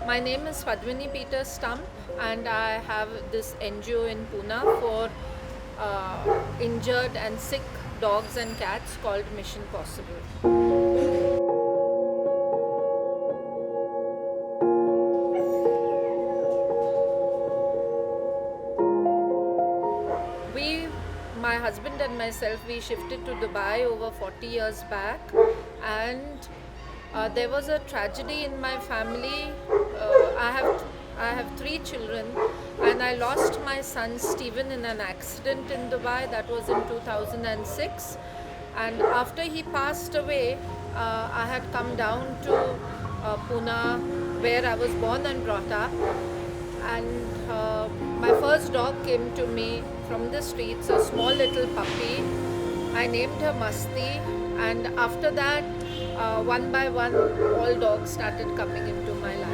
My name is Padmini Peter Stump, and I have this NGO in Pune for injured and sick dogs and cats called Mission Possible. We, my husband and myself, we shifted to Dubai over 40 years back, and there was a tragedy in my family. I have three children, and I lost my son Stephen in an accident in Dubai. That was in 2006, and after he passed away, I had come down to Pune, where I was born and brought up, and my first dog came to me from the streets, a small little puppy. I named her Masti, and after that, one by one, all dogs started coming into my life.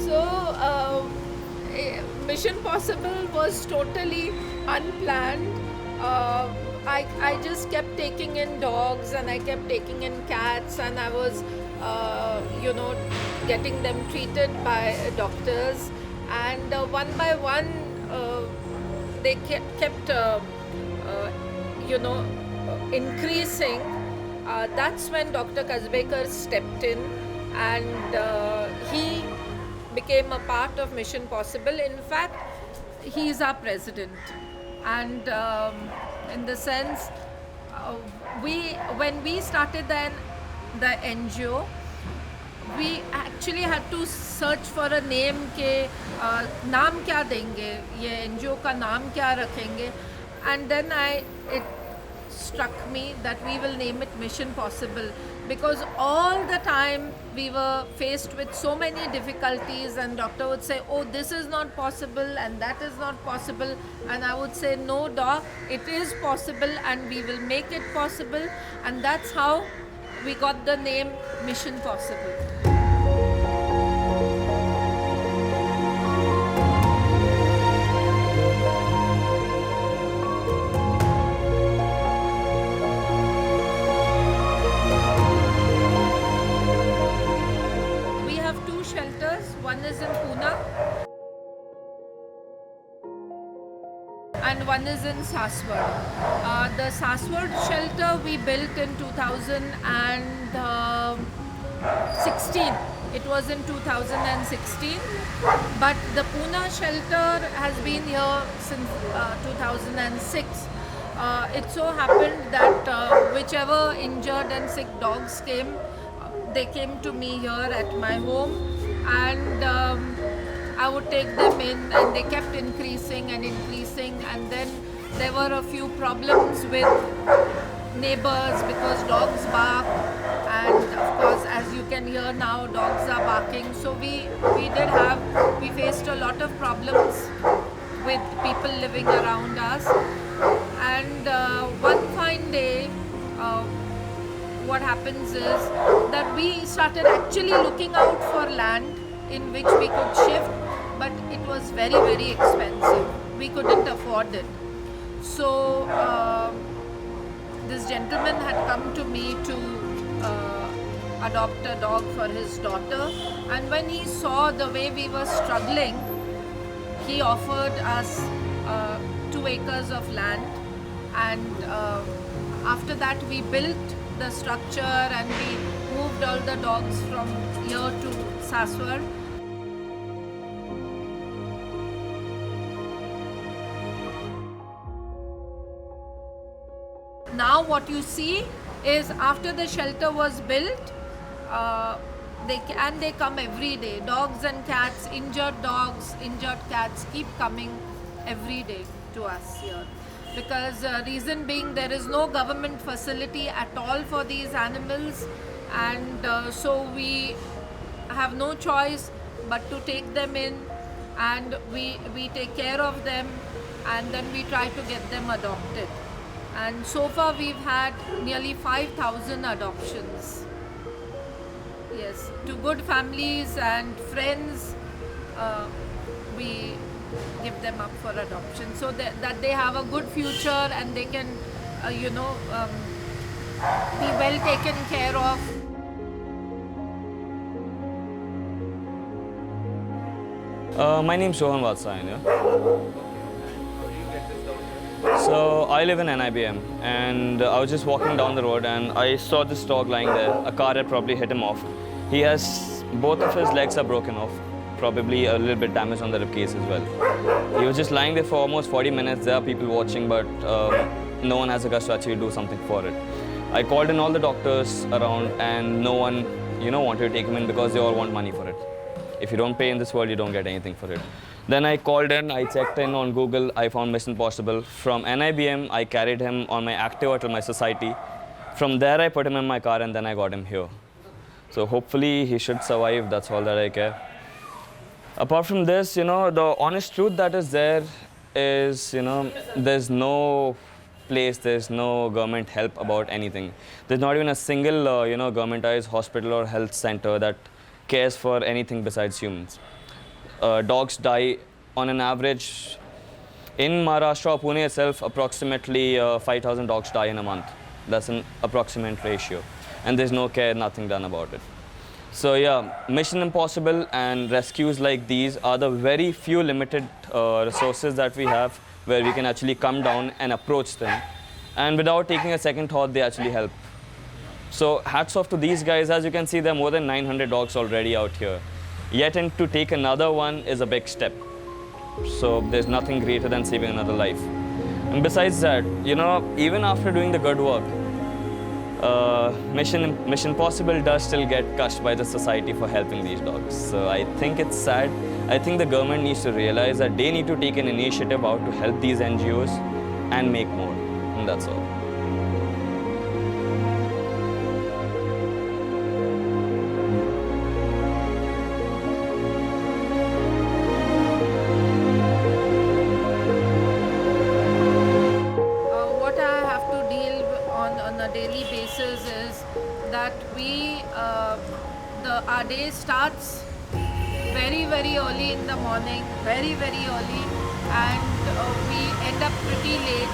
So, Mission Possible was totally unplanned. I just kept taking in dogs and I kept taking in cats, and I was, getting them treated by doctors. And one by one, they kept increasing. That's when Dr. Kazbekar stepped in, and he became a part of Mission Possible. In fact, he is our president, and in the sense, we when we started the NGO, we actually had to search for a name के नाम क्या देंगे, ये NGO का नाम क्या रखेंगे, and then it struck me that we will name it Mission Possible, because all the time we were faced with so many difficulties, and doctor would say, oh, this is not possible and that is not possible, and I would say, no doc, it is possible and we will make it possible. And that's how we got the name Mission Possible. We have two shelters. One is in Pune and one is in Saswad. The Saswad shelter we built in 2016. It was in 2016, but the Pune shelter has been here since 2006. It so happened that whichever injured and sick dogs came, they came to me here at my home, and I would take them in, and they kept increasing and increasing. And then there were a few problems with neighbors because dogs bark, and of course, as you can hear now, dogs are barking. So we faced a lot of problems with people living around us. And one fine day, what happens is that we started actually looking out for land in which we could shift, but it was very, very expensive. We couldn't afford it. So this gentleman had come to me to adopt a dog for his daughter, and when he saw the way we were struggling, he offered us 2 acres of land, and after that we built the structure and we moved all the dogs from here to Saswad. Now what you see is after the shelter was built, they come every day. Dogs and cats, injured dogs, injured cats keep coming every day to us here. Because reason being, there is no government facility at all for these animals, and so we have no choice but to take them in, and we take care of them, and then we try to get them adopted. And so far we've had nearly 5,000 adoptions. Yes, to good families and friends, we give them up for adoption so that they have a good future and they can, be well taken care of. My name's Rohan Vatsayan. So I live in NIBM, and I was just walking down the road and I saw this dog lying there. A car had probably hit him off. He has, both of his legs are broken off, probably a little bit damaged on the rib cage as well. He was just lying there for almost 40 minutes. There are people watching, but no one has the guts to actually do something for it. I called in all the doctors around, and no one, wanted to take him in because they all want money for it. If you don't pay in this world, you don't get anything for it. Then I called in, I checked in on Google, I found Mission Possible. From NIBM, I carried him on my Activa to my society. From there, I put him in my car and then I got him here. So hopefully he should survive, that's all that I care. Apart from this, the honest truth that is there is, there's no place, there's no government help about anything. There's not even a single, governmentized hospital or health center that cares for anything besides humans. Dogs die on an average in Maharashtra or Pune itself, approximately 5,000 dogs die in a month. That's an approximate ratio. And there's no care, nothing done about it. So yeah, Mission Impossible and rescues like these are the very few limited resources that we have where we can actually come down and approach them. And without taking a second thought, they actually help. So hats off to these guys. As you can see, there are more than 900 dogs already out here. Yet and to take another one is a big step. So there's nothing greater than saving another life. And besides that, even after doing the good work, Mission Possible does still get cussed by the society for helping these dogs. So I think it's sad. I think the government needs to realize that they need to take an initiative out to help these NGOs and make more. And that's all. Daily basis is that our day starts very early in the morning, very early, and we end up pretty late.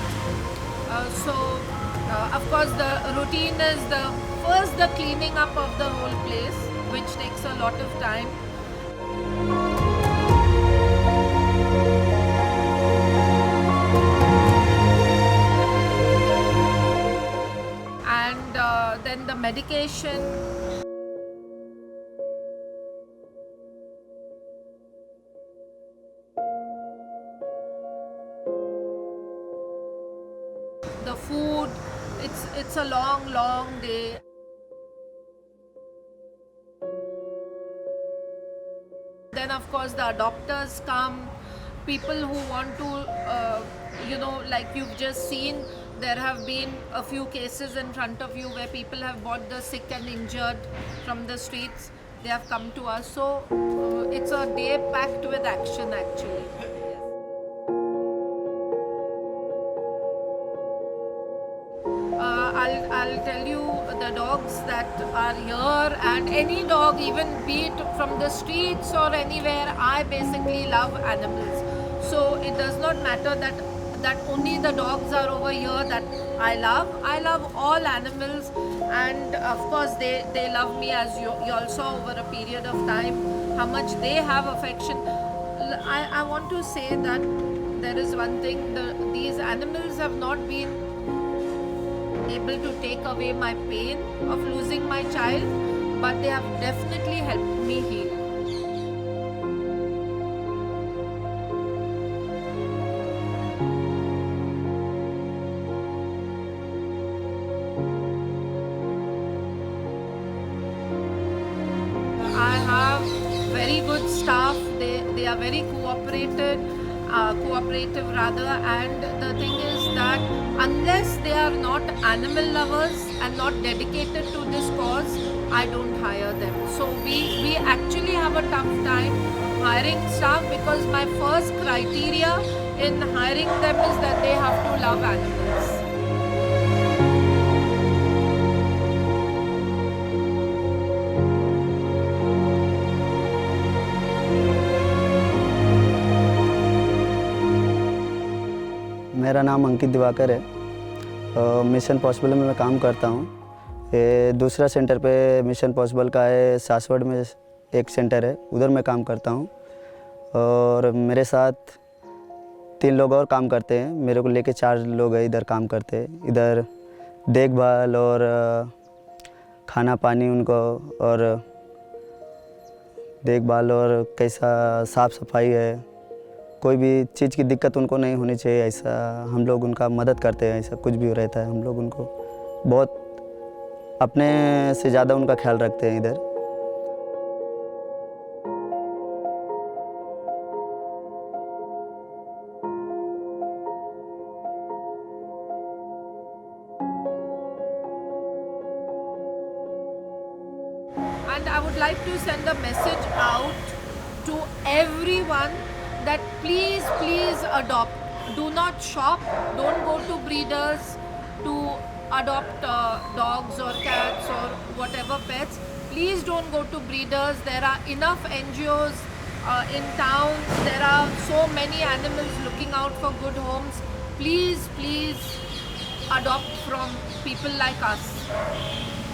Of course the routine is the cleaning up of the whole place, which takes a lot of time. Then the medication. The food, it's a long day. Then of course the adopters come, people who want to, like you've just seen, there have been a few cases in front of you where people have bought the sick and injured from the streets. They have come to us. So it's a day packed with action actually. I'll tell you the dogs that are here, and any dog, even be it from the streets or anywhere, I basically love animals. So it does not matter that only the dogs are over here that I love. I love all animals, and of course they love me, as you all saw over a period of time how much they have affection. I want to say that there is one thing, these animals have not been able to take away my pain of losing my child, but they have definitely helped me heal. I have very good staff. They are very cooperative, and the thing is that unless they are not animal lovers and not dedicated to this cause, I don't hire them. So we actually have a tough time hiring staff, because my first criteria in hiring them is that they have to love animals. मेरा नाम अंकित दिवाकर है। Mission possible में मैं काम करता हूँ। ये दूसरा सेंटर पे मिशन पॉसिबल का है, सासवड़ में एक सेंटर है, उधर मैं काम करता हूँ। और मेरे साथ 3 लोग और काम करते हैं, मेरे को लेके 4 लोग हैं इधर काम करते हैं। इधर देखभाल और खाना पानी उनको, और देखभाल और कैसा साफ़ सफाई है, कोई भी चीज़ की दिक्कत उनको नहीं होनी चाहिए, ऐसा हम लोग उनका मदद करते हैं। ऐसा कुछ भी रहता है, हम लोग उनको बहुत अपने से ज़्यादा उनका ख्याल रखते हैं इधर। And I would like to send a message out to everyone that please adopt. Do not shop. Don't go to breeders to adopt dogs or cats or whatever pets. Please don't go to breeders. There are enough NGOs in town. There are so many animals looking out for good homes. Please adopt from people like us.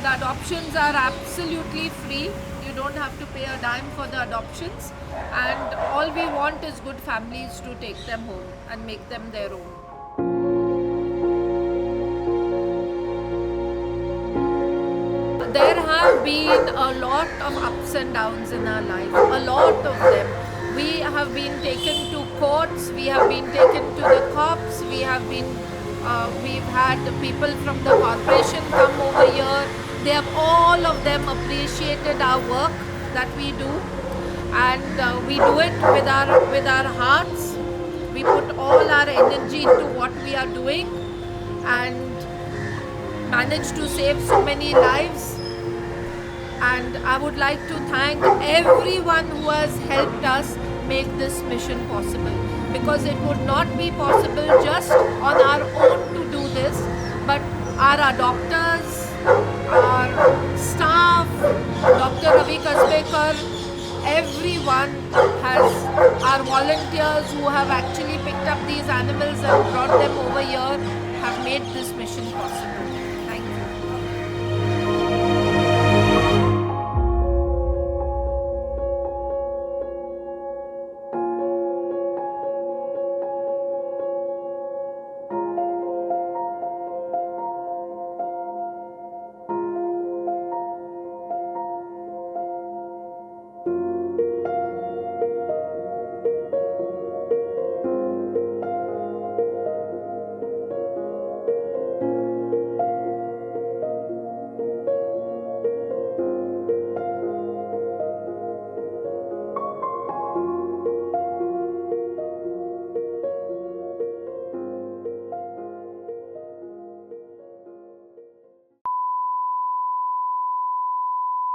The adoptions are absolutely free. You don't have to pay a dime for the adoptions, and all we want is good families to take them home and make them their own. There have been a lot of ups and downs in our life, a lot of them. We have been taken to courts, we have been taken to the cops, we've had people from the corporation come over here. They have all of them appreciated our work that we do, and we do it with our hearts. We put all our energy into what we are doing and manage to save so many lives. And I would like to thank everyone who has helped us make this mission possible, because it would not be possible just on our own to do this, but our adopters, our staff, Dr. Ravi Kasbekar, everyone our volunteers who have actually picked up these animals and brought them over here have made this mission possible.